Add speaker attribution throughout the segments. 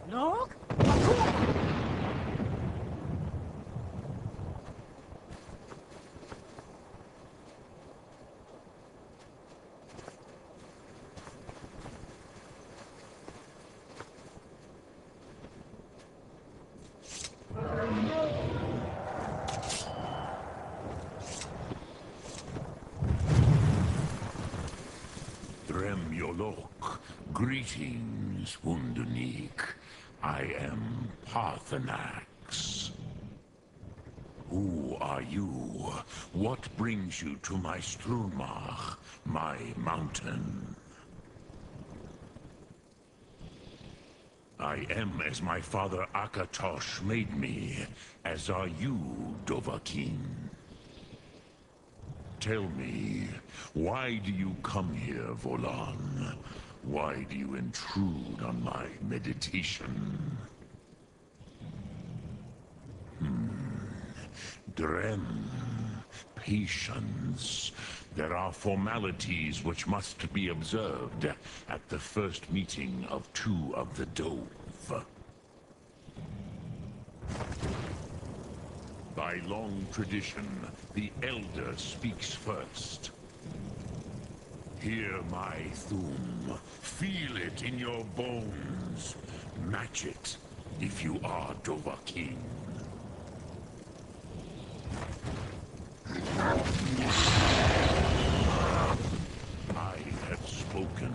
Speaker 1: Look!
Speaker 2: Greetings, Wunderneek. I am Parthenax. Who are you? What brings you to my Strunmach, my mountain? I am as my father Akatosh made me, as are you, Dovahkiin. Tell me, why do you come here, Volan? Why do you intrude on my meditation? Drem, patience. There are formalities which must be observed at the first meeting of two of the Dove. By long tradition, the Elder speaks first. Hear my Thum. Feel it in your bones. Match it if you are Dovahkiin. I have spoken.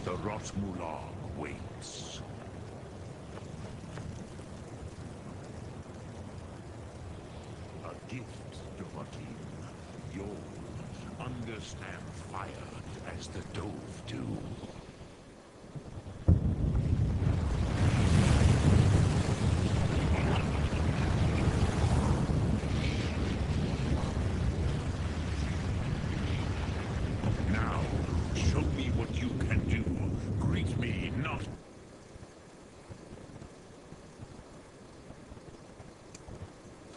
Speaker 2: The Rotmulag waits. A gift, Dovahkiin. You'll understand fire as the Dove do. Now, show me what you can do. Greet me not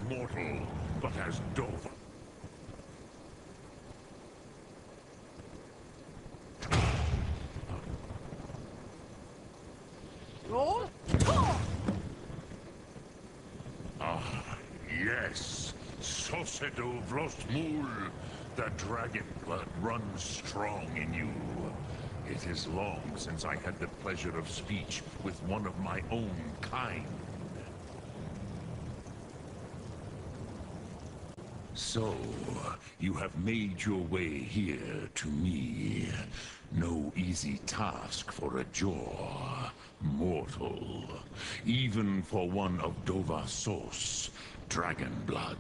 Speaker 2: mortal, but as Dove.
Speaker 1: Roll!
Speaker 2: Ah, yes. Sosedo Vrostmul. The dragon blood runs strong in you. It is long since I had the pleasure of speech with one of my own kind. So, you have made your way here to me. No easy task for a jaw, mortal. Even for one of Dovahsos, dragon blood.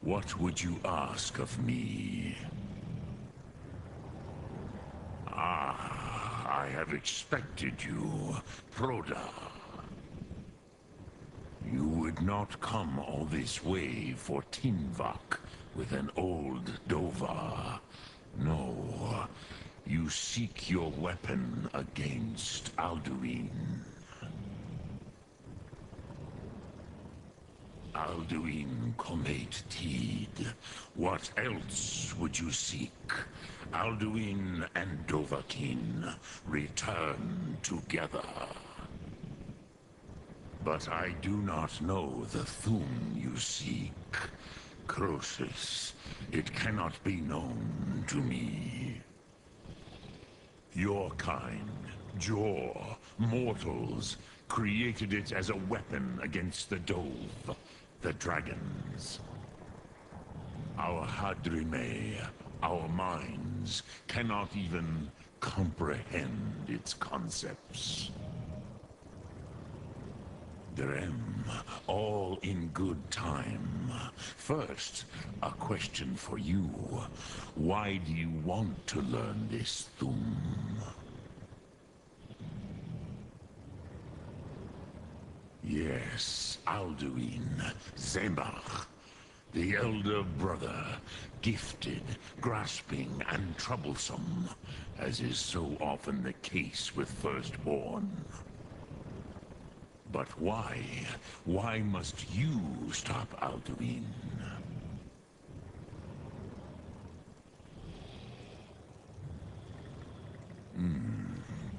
Speaker 2: What would you ask of me? Ah, I have expected you, Proda. You would not come all this way for Tinvak with an old Dova. No, you seek your weapon against Alduin. Alduin Comet Teed. What else would you seek? Alduin and Dovahkiin return together. But I do not know the Thum you seek. Croesus, it cannot be known to me. Your kind, Jor, mortals, created it as a weapon against the Dove, the dragons. Our Hadrime, our minds, cannot even comprehend its concepts. Drem, all in good time. First, a question for you. Why do you want to learn this Thum? Yes, Alduin, Zebach, the elder brother, gifted, grasping, and troublesome, as is so often the case with firstborn. But why? Why must you stop Alduin?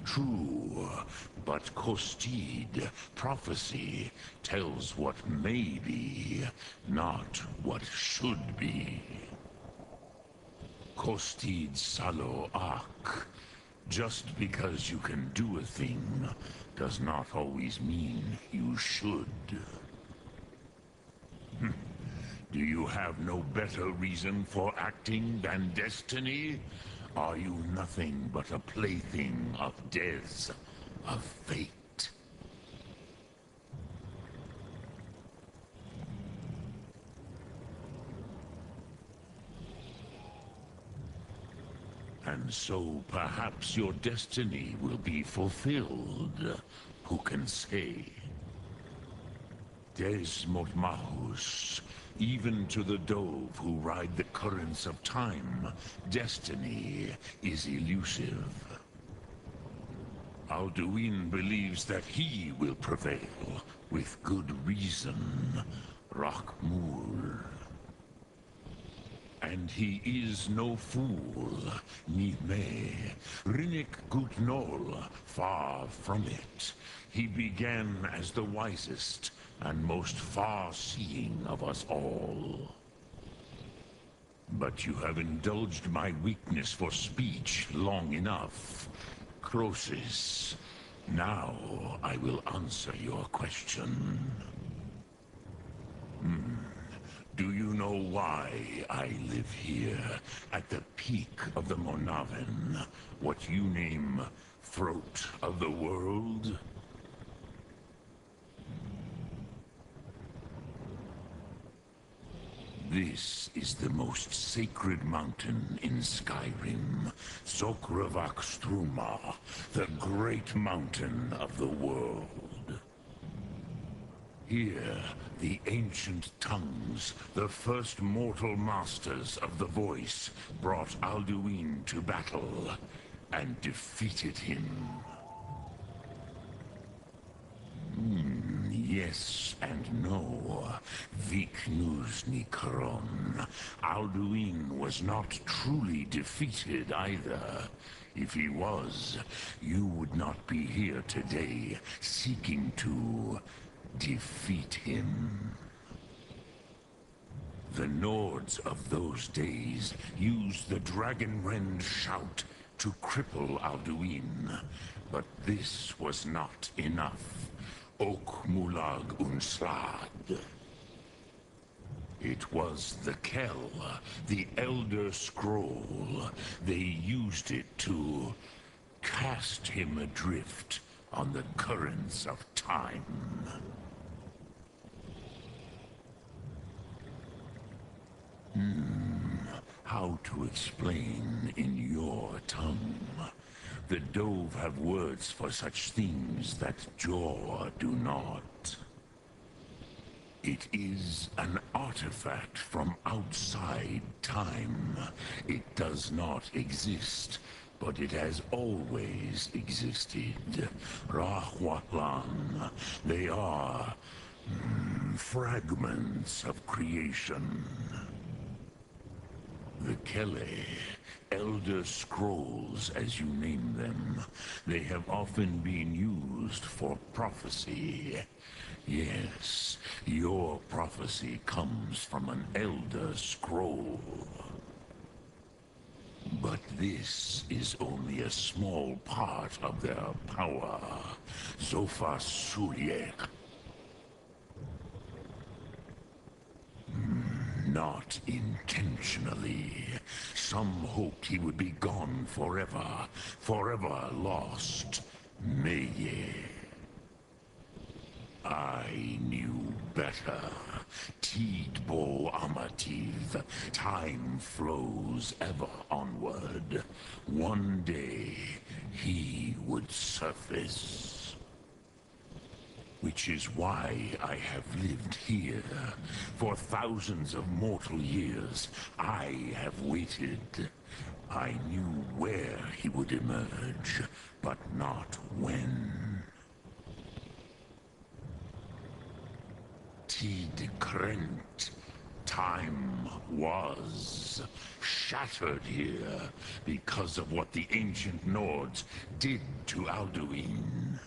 Speaker 2: True. but Kostid, prophecy, tells what may be, not what should be. Kostid Salo Ak. Just because you can do a thing does not always mean you should. Do you have no better reason for acting than destiny? Are you nothing but a plaything of death, of fate? And so perhaps your destiny will be fulfilled. Who can say? Des Motmahus, even to the dove who ride the currents of time, destiny is elusive. Alduin believes that he will prevail, with good reason. Rakmul. And he is no fool, Nime. Rinnik Gutnol, far from it. He began as the wisest and most far-seeing of us all. But you have indulged my weakness for speech long enough. Croesus, now I will answer your question. Do you know why I live here, at the peak of the Monaven, what you name throat of the world? This is the most sacred mountain in Skyrim, Sokravak Struma, the great mountain of the world. Here, the ancient tongues, the first mortal masters of the voice, brought Alduin to battle and defeated him. Yes and no. Viknuzny Kron. Alduin was not truly defeated either. If he was, you would not be here today, seeking to defeat him. The Nords of those days used the Dragonrend shout to cripple Alduin, but this was not enough. Ok Mulag Unslad. It was the Kell, the Elder Scroll. They used it to cast him adrift on the currents of time. How to explain in your tongue? The Dove have words for such things that Jor do not. It is an artifact from outside time. It does not exist, but it has always existed. Rahwatlan. They are fragments of creation. The Kele, Elder Scrolls, as you name them, they have often been used for prophecy. Yes, your prophecy comes from an Elder Scroll. But this is only a small part of their power. Zofa Suryek. Not intentionally. Some hoped he would be gone forever, forever lost. Meye. I knew better. Tidbo Amativ. Time flows ever onward. One day, he would surface. Which is why I have lived here. For thousands of mortal years, I have waited. I knew where he would emerge, but not when. Tid Krent. Time was shattered here because of what the ancient Nords did to Alduin.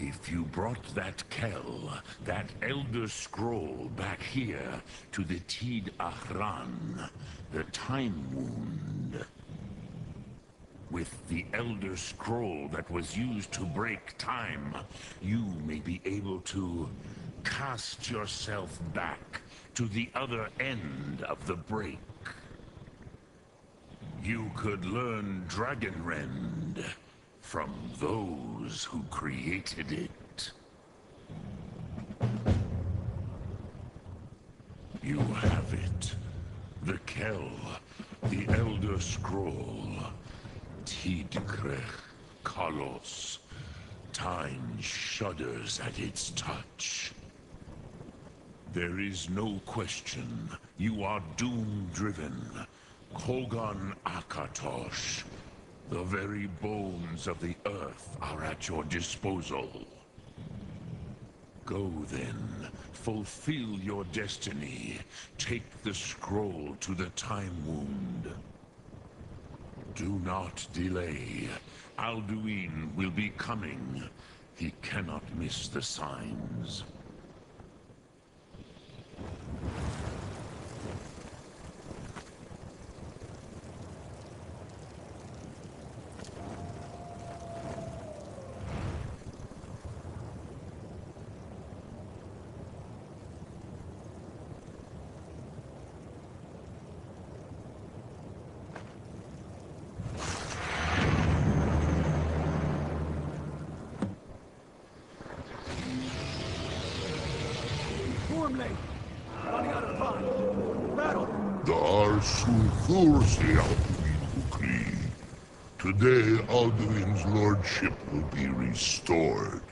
Speaker 2: If you brought that Kell, that Elder Scroll back here to the Tid Ahran, the Time Wound, with the Elder Scroll that was used to break time, you may be able to cast yourself back to the other end of the break. You could learn Dragonrend from those who created it. You have it. The Kell, the Elder Scroll. Tidkrech Kalos. Time shudders at its touch. There is no question. You are doom-driven. Kogan Akatosh. The very bones of the earth are at your disposal. Go then. Fulfill your destiny. Take the scroll to the Time Wound. Do not delay. Alduin will be coming. He cannot miss the signs.
Speaker 1: Running out of time. Battle!
Speaker 3: Dar Sulthursi Alduin. Today, Alduin's lordship will be restored.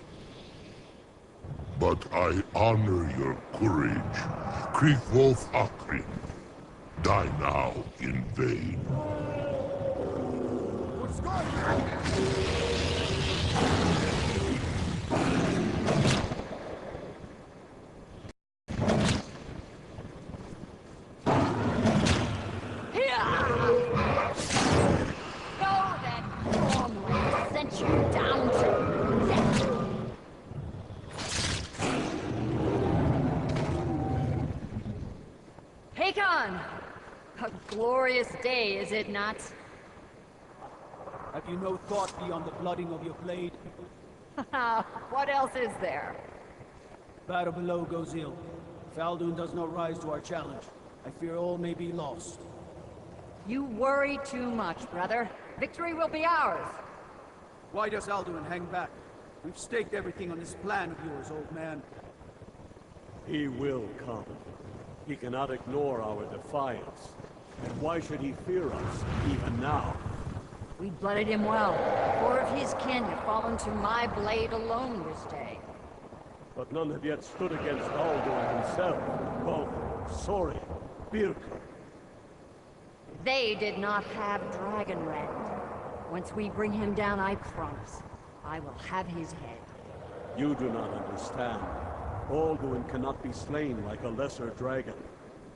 Speaker 3: But I honor your courage. Kriegwolf Akrin. Die now in vain.
Speaker 1: What's going on?
Speaker 4: A glorious day, is it not?
Speaker 1: Have you no thought beyond the blooding of your blade?
Speaker 4: What else is there?
Speaker 1: Battle below goes ill. If Alduin does not rise to our challenge, I fear all may be lost.
Speaker 4: You worry too much, brother. Victory will be ours.
Speaker 1: Why does Alduin hang back? We've staked everything on this plan of yours, old man.
Speaker 5: He will come. He cannot ignore our defiance. And why should he fear us, even now?
Speaker 4: We blooded him well. 4 of his kin have fallen to my blade alone this day.
Speaker 5: But none have yet stood against Alduin himself. Oh, sorry, Birka.
Speaker 4: They did not have Dragonrend. Once we bring him down, I promise, I will have his head.
Speaker 5: You do not understand. Alduin cannot be slain like a lesser dragon.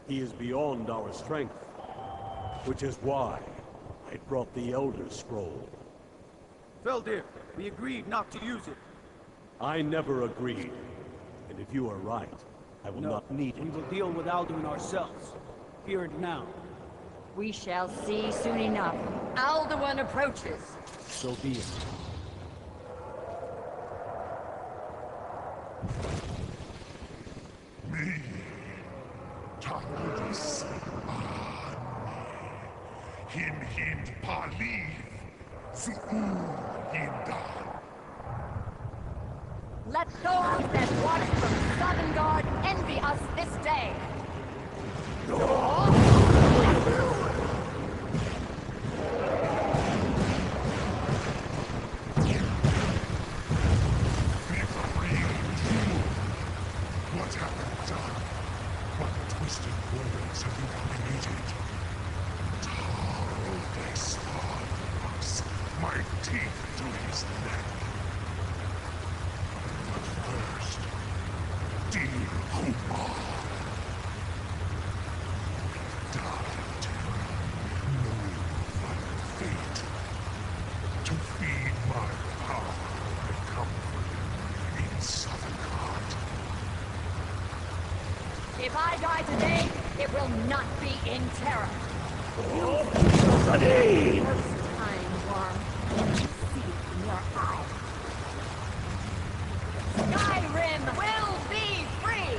Speaker 5: He is beyond our strength. Which is why I brought the Elder Scroll.
Speaker 1: Feldir, we agreed not to use it.
Speaker 5: I never agreed. And if you are right, I will not need it.
Speaker 1: We will deal with Alduin ourselves. Here and now.
Speaker 4: We shall see soon enough. Alduin approaches.
Speaker 1: So be it.
Speaker 3: Me, Takudis, Hind Paliv, Hindan.
Speaker 4: Let those that watch from Sovngarde envy us this day.
Speaker 3: What have you done? What twisted words have you created? Tarl Despard, my teeth to his neck. But first, dear Kumar,
Speaker 4: not be in terror.
Speaker 5: Ready!
Speaker 4: First time, worm. See it in your eyes. Skyrim will be free!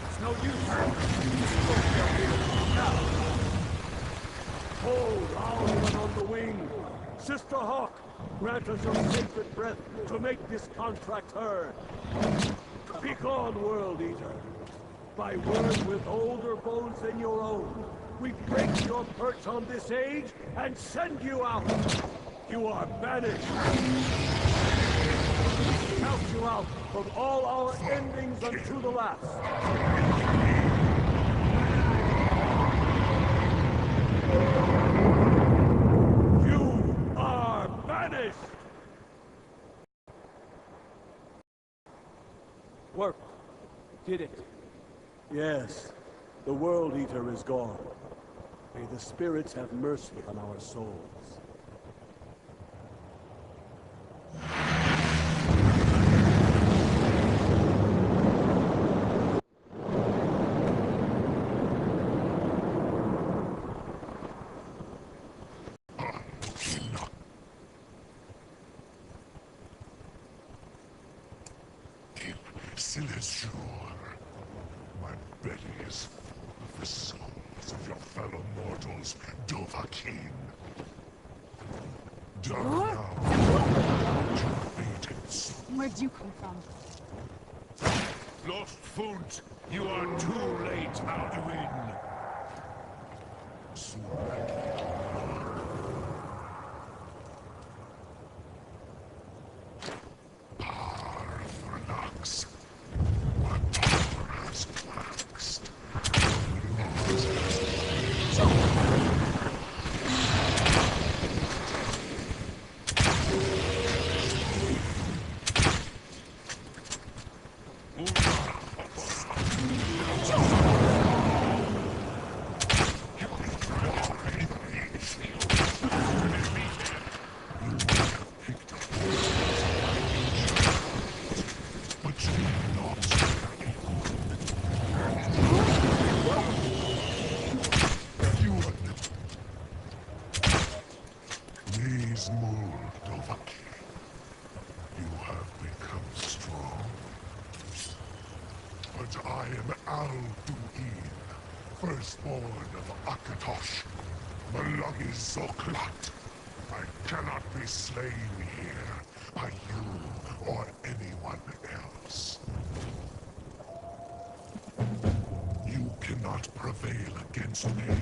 Speaker 1: It's no use.
Speaker 5: Hold our one on the wing. Sister Hawk, grant us your sacred breath to make this contract heard. Begone, World Eater. By word with older bones than your own, we break your perch on this age and send you out. You are banished. We count you out from all our endings unto the last. You are banished!
Speaker 1: Worked. Did it.
Speaker 5: Yes, the World Eater is gone. May the spirits have mercy on our souls.
Speaker 3: Silesure, my belly is full of the souls of your fellow mortals, Dovahkiin. Done now, your fated soul.
Speaker 4: Where'd you come from?
Speaker 2: Lost Funt, you are too late, Alduin.
Speaker 3: Soon Parthanax. What power has waxed? But you are not you are Knees moved, Dovahkiin. You have become strong. But I am Alduin, firstborn of Akatosh, Malagi Zoklat. I cannot be slain here by you or anyone else. You cannot prevail against me.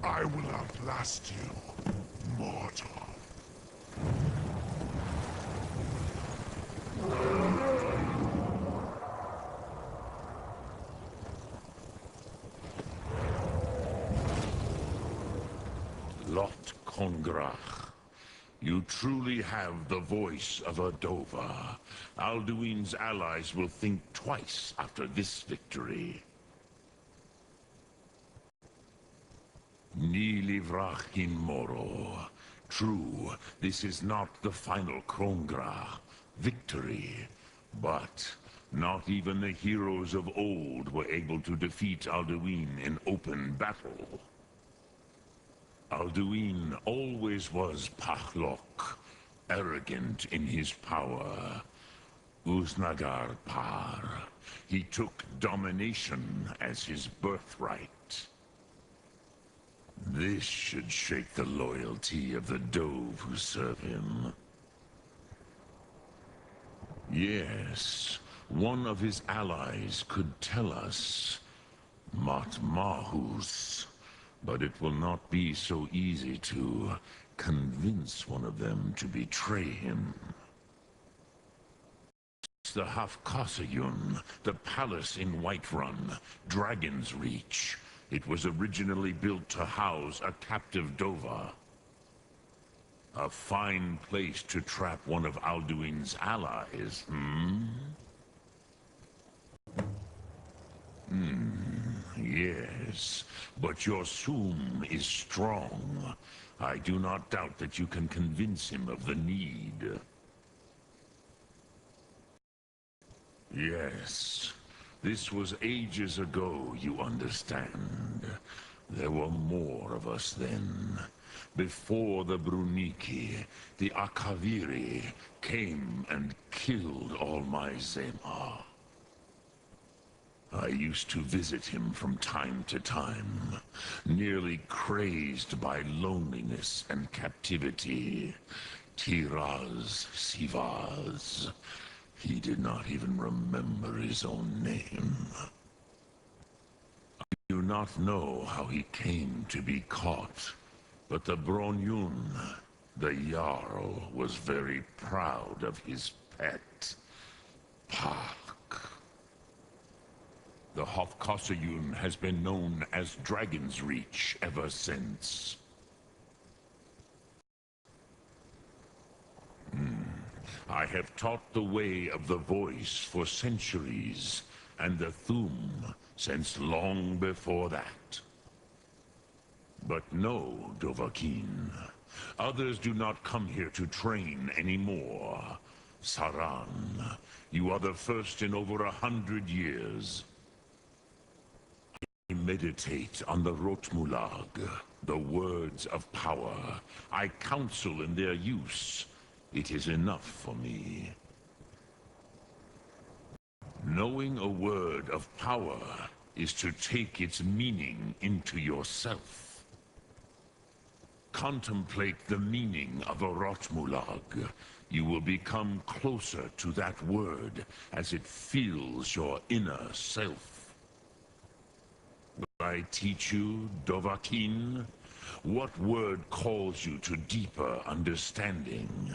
Speaker 3: I will outlast you, mortal.
Speaker 2: Lot Kongrach. You truly have the voice of a Dova. Alduin's allies will think twice after this victory. Ni livrachin moro. True, this is not the final Krongra victory, but not even the heroes of old were able to defeat Alduin in open battle. Alduin always was Pachlok, arrogant in his power. Uznagar Par. He took domination as his birthright. This should shake the loyalty of the Dove who serve him. Yes, one of his allies could tell us. Matmahus. But it will not be so easy to convince one of them to betray him. The Hafkasayun, the palace in Whiterun, Dragon's Reach. It was originally built to house a captive Dova. A fine place to trap one of Alduin's allies, yes. But your Soom is strong. I do not doubt that you can convince him of the need. Yes. This was ages ago, you understand. There were more of us then. Before the Bruniki, the Akaviri came and killed all my Zema. I used to visit him from time to time, nearly crazed by loneliness and captivity. Tiraz Sivaz. He did not even remember his own name. I do not know how he came to be caught, but the Bronyun, the Jarl, was very proud of his pet, Pak. The Hofkossayun has been known as Dragon's Reach ever since. I have taught the way of the voice for centuries, and the Thum since long before that. But no, Dovahkiin. Others do not come here to train anymore. Saran, you are the first in over 100 years. I meditate on the Rotmulag, the words of power. I counsel in their use. It is enough for me. Knowing a word of power is to take its meaning into yourself. Contemplate the meaning of a Rotmulag. You will become closer to that word as it fills your inner self. Will I teach you, Dovahkiin? What word calls you to deeper understanding?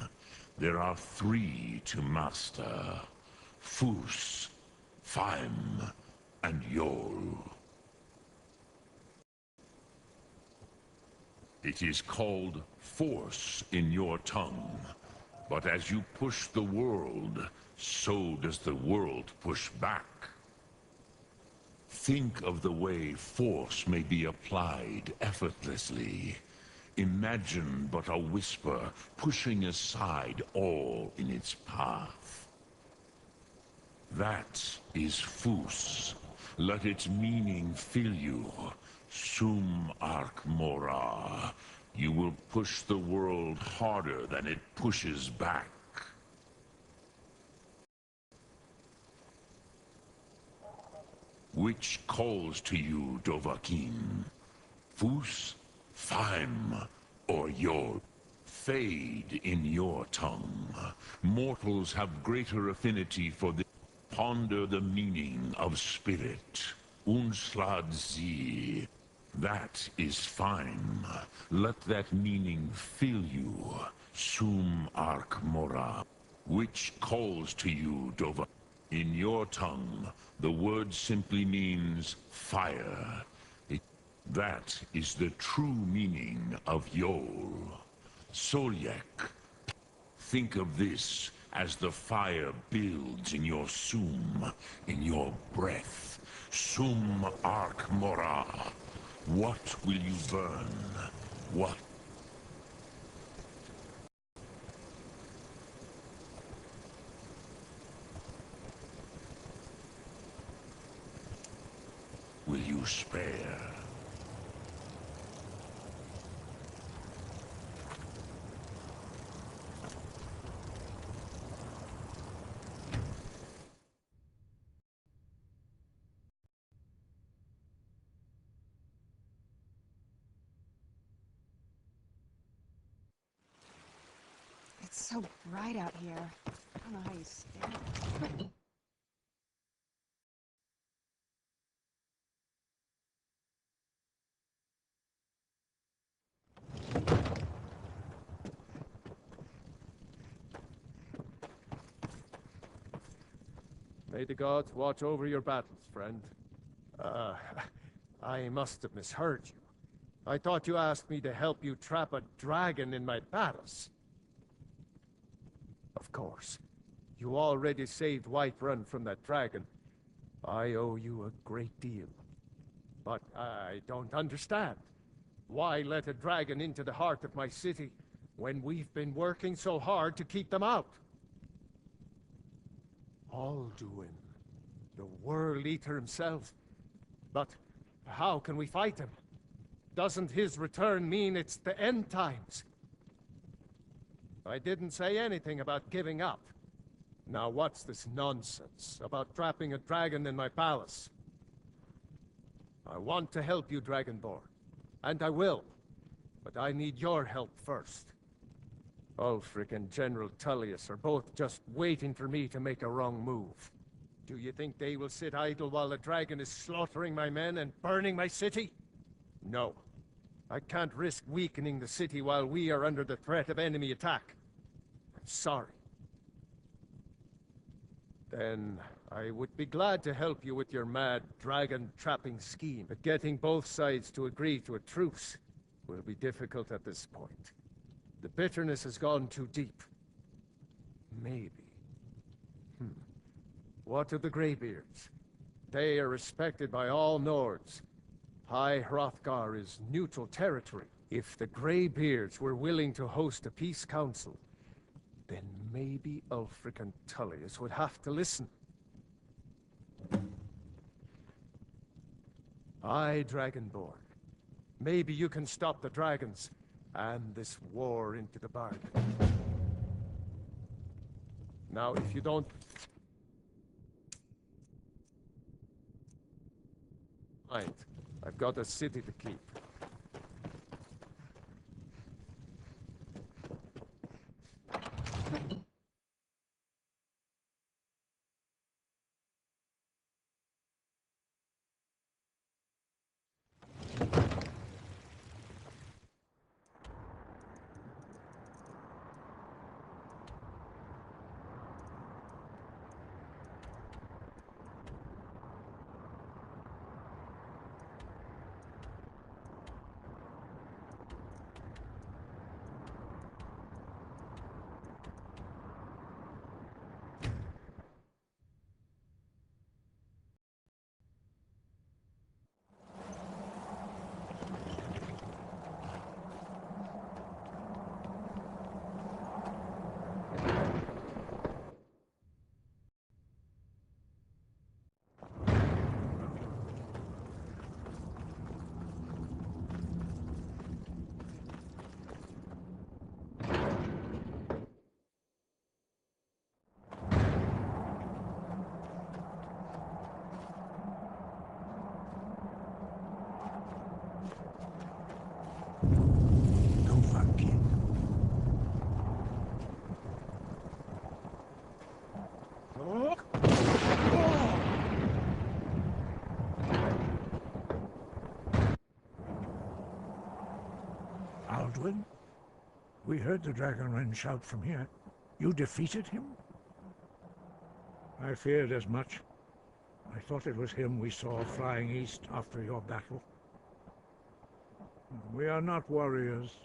Speaker 2: There are 3 to master. Fus, Faim, and Yol. It is called force in your tongue. But as you push the world, so does the world push back. Think of the way force may be applied effortlessly. Imagine but a whisper pushing aside all in its path. That is Fus. Let its meaning fill you. Sum Ark Mora. You will push the world harder than it pushes back. Which calls to you, Dovahkiin? Fus, Faim, or Yol? Fade in your tongue. Mortals have greater affinity for the... Ponder the meaning of spirit. Unslad Zi. That is fine. Let that meaning fill you. Sum Ark Mora. Which calls to you, Dovahkiin? In your tongue, the word simply means fire. That is the true meaning of Yol. Solyek. Think of this as the fire builds in your Sum, in your breath. Sum Ark Mora. What will you burn? What? Will you spare?
Speaker 4: It's so bright out here. I don't know how you stand.
Speaker 6: May the gods watch over your battles, friend. I must have misheard you. I thought you asked me to help you trap a dragon in my palace. Of course. You already saved Whiterun from that dragon. I owe you a great deal. But I don't understand. Why let a dragon into the heart of my city when we've been working so hard to keep them out? Alduin, the World Eater himself. But how can we fight him? Doesn't his return mean it's the end times? I didn't say anything about giving up. Now what's this nonsense about trapping a dragon in my palace? I want to help you, Dragonborn. And I will. But I need your help first. Ulfric and General Tullius are both just waiting for me to make a wrong move. Do you think they will sit idle while the dragon is slaughtering my men and burning my city? No. I can't risk weakening the city while we are under the threat of enemy attack. I'm sorry. Then I would be glad to help you with your mad dragon-trapping scheme, but getting both sides to agree to a truce will be difficult at this point. The bitterness has gone too deep. Maybe. What of the Greybeards? They are respected by all Nords. High Hrothgar is neutral territory. If the Greybeards were willing to host a peace council, then maybe Ulfric and Tullius would have to listen. Aye, Dragonborn. Maybe you can stop the dragons and this war into the bargain. Now, if you don't mind, I've got a city to keep.
Speaker 7: Alduin? We heard the Dragonren shout from here. You defeated him? I feared as much. I thought it was him we saw flying east after your battle. We are not warriors,